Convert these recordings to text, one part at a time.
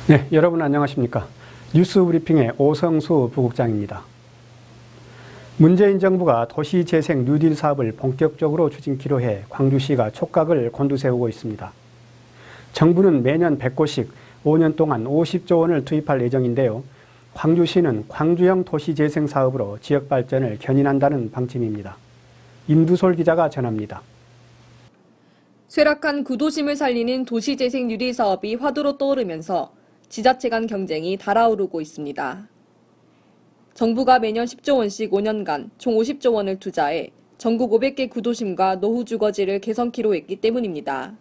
네, 여러분 안녕하십니까? 뉴스 브리핑의 오성수 부국장입니다. 문재인 정부가 도시재생 뉴딜 사업을 본격적으로 추진키로 해 광주시가 촉각을 곤두세우고 있습니다. 정부는 매년 100곳씩 5년 동안 50조 원을 투입할 예정인데요. 광주시는 광주형 도시재생 사업으로 지역 발전을 견인한다는 방침입니다. 임두솔 기자가 전합니다. 쇠락한 구도심을 살리는 도시재생 뉴딜 사업이 화두로 떠오르면서 지자체 간 경쟁이 달아오르고 있습니다. 정부가 매년 10조 원씩 5년간 총 50조 원을 투자해 전국 500개 구도심과 노후 주거지를 개선키로 했기 때문입니다.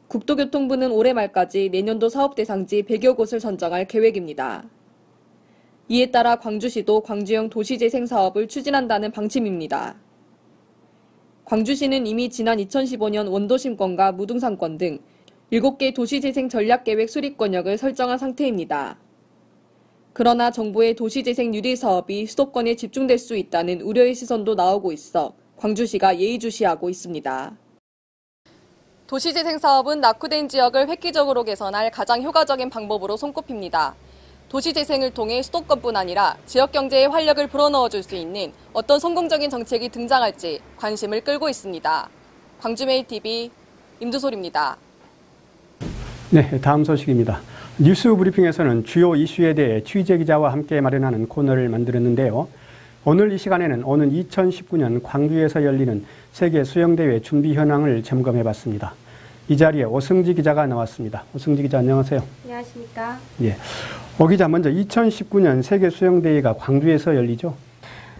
국토교통부는 올해 말까지 내년도 사업 대상지 100여 곳을 선정할 계획입니다. 이에 따라 광주시도 광주형 도시재생 사업을 추진한다는 방침입니다. 광주시는 이미 지난 2015년 원도심권과 무등산권 등 7개 도시재생 전략계획 수립 권역을 설정한 상태입니다. 그러나 정부의 도시재생 뉴딜 사업이 수도권에 집중될 수 있다는 우려의 시선도 나오고 있어 광주시가 예의주시하고 있습니다. 도시재생 사업은 낙후된 지역을 획기적으로 개선할 가장 효과적인 방법으로 손꼽힙니다. 도시재생을 통해 수도권뿐 아니라 지역 경제에 활력을 불어넣어줄 수 있는 어떤 성공적인 정책이 등장할지 관심을 끌고 있습니다. 광주메일TV 임두솔입니다. 네, 다음 소식입니다. 뉴스 브리핑에서는 주요 이슈에 대해 취재기자와 함께 마련하는 코너를 만들었는데요. 오늘 이 시간에는 오는 2019년 광주에서 열리는 세계 수영대회 준비 현황을 점검해봤습니다. 이 자리에 오승지 기자가 나왔습니다. 오승지 기자 안녕하세요. 안녕하십니까. 예, 오 기자 먼저 2019년 세계 수영대회가 광주에서 열리죠?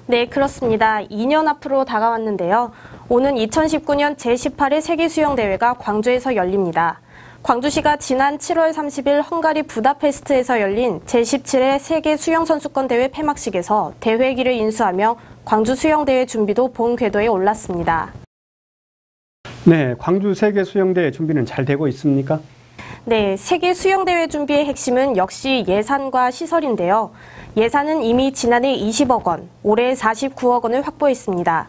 네, 그렇습니다. 2년 앞으로 다가왔는데요. 오는 2019년 제18회 세계 수영대회가 광주에서 열립니다. 광주시가 지난 7월 30일 헝가리 부다페스트에서 열린 제17회 세계 수영선수권 대회 폐막식에서 대회기를 인수하며 광주 수영대회 준비도 본 궤도에 올랐습니다. 네, 광주 세계 수영대회 준비는 잘 되고 있습니까? 네, 세계 수영대회 준비의 핵심은 역시 예산과 시설인데요. 예산은 이미 지난해 20억 원, 올해 49억 원을 확보했습니다.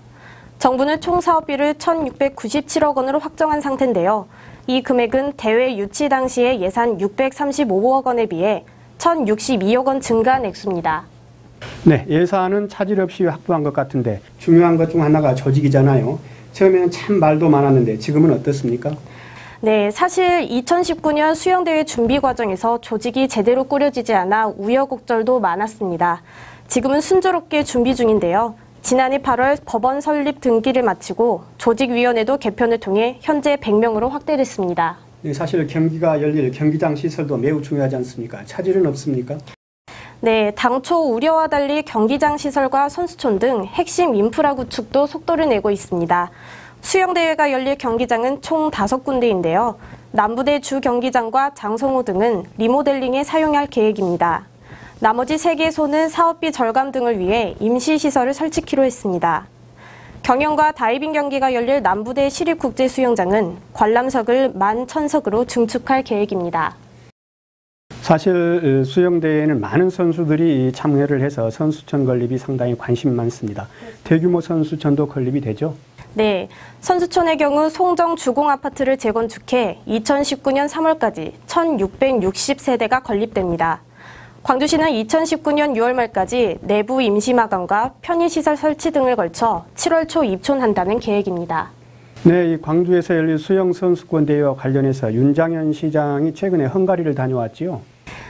정부는 총 사업비를 1,697억 원으로 확정한 상태인데요. 이 금액은 대회 유치 당시의 예산 635억 원에 비해 1,062억 원 증가한 액수입니다. 네, 예산은 차질 없이 확보한 것 같은데 중요한 것 중 하나가 조직이잖아요. 처음에는 참 말도 많았는데 지금은 어떻습니까? 네, 사실 2019년 수영대회 준비 과정에서 조직이 제대로 꾸려지지 않아 우여곡절도 많았습니다. 지금은 순조롭게 준비 중인데요. 지난해 8월 법원 설립 등기를 마치고 조직위원회도 개편을 통해 현재 100명으로 확대됐습니다. 네, 사실 경기가 열릴 경기장 시설도 매우 중요하지 않습니까? 차질은 없습니까? 네, 당초 우려와 달리 경기장 시설과 선수촌 등 핵심 인프라 구축도 속도를 내고 있습니다. 수영대회가 열릴 경기장은 총 5군데인데요. 남부대 주 경기장과 장성호 등은 리모델링에 사용할 계획입니다. 나머지 3개소는 사업비 절감 등을 위해 임시시설을 설치키로 했습니다. 경영과 다이빙 경기가 열릴 남부대 시립국제수영장은 관람석을 11,000석으로 증축할 계획입니다. 사실 수영대회에는 많은 선수들이 참여를 해서 선수촌 건립이 상당히 관심 많습니다. 대규모 선수촌도 건립이 되죠? 네, 선수촌의 경우 송정 주공아파트를 재건축해 2019년 3월까지 1,660세대가 건립됩니다. 광주시는 2019년 6월 말까지 내부 임시마감과 편의시설 설치 등을 걸쳐 7월 초 입촌한다는 계획입니다. 네, 이 광주에서 열릴 수영선수권 대회와 관련해서 윤장현 시장이 최근에 헝가리를 다녀왔지요?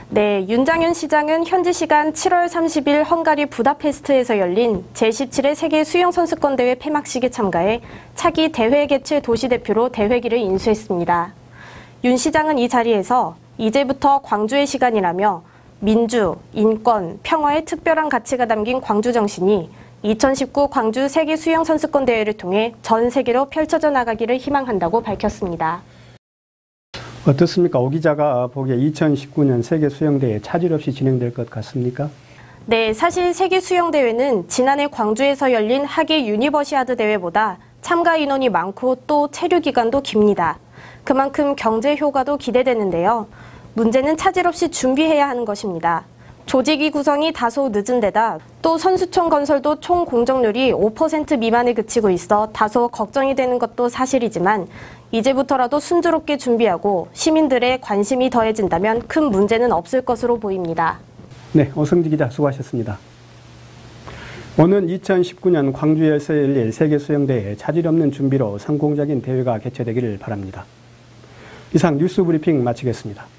네, 윤장현 시장은 현지 시간 7월 30일 헝가리 부다페스트에서 열린 제17회 세계 수영선수권 대회 폐막식에 참가해 차기 대회 개최 도시대표로 대회기를 인수했습니다. 윤 시장은 이 자리에서 이제부터 광주의 시간이라며 민주, 인권, 평화의 특별한 가치가 담긴 광주 정신이 2019 광주 세계 수영선수권 대회를 통해 전 세계로 펼쳐져 나가기를 희망한다고 밝혔습니다. 어떻습니까? 오 기자가 보기에 2019년 세계 수영대회 차질 없이 진행될 것 같습니까? 네, 사실 세계 수영대회는 지난해 광주에서 열린 하계 유니버시아드 대회보다 참가 인원이 많고 또 체류 기간도 깁니다. 그만큼 경제 효과도 기대되는데요. 문제는 차질 없이 준비해야 하는 것입니다. 조직위 구성이 다소 늦은 데다 또 선수촌 건설도 총 공정률이 5% 미만에 그치고 있어 다소 걱정이 되는 것도 사실이지만 이제부터라도 순조롭게 준비하고 시민들의 관심이 더해진다면 큰 문제는 없을 것으로 보입니다. 네, 오성지 기자 수고하셨습니다. 오는 2019년 광주에서 열릴 세계수영대회 차질 없는 준비로 성공적인 대회가 개최되기를 바랍니다. 이상 뉴스 브리핑 마치겠습니다.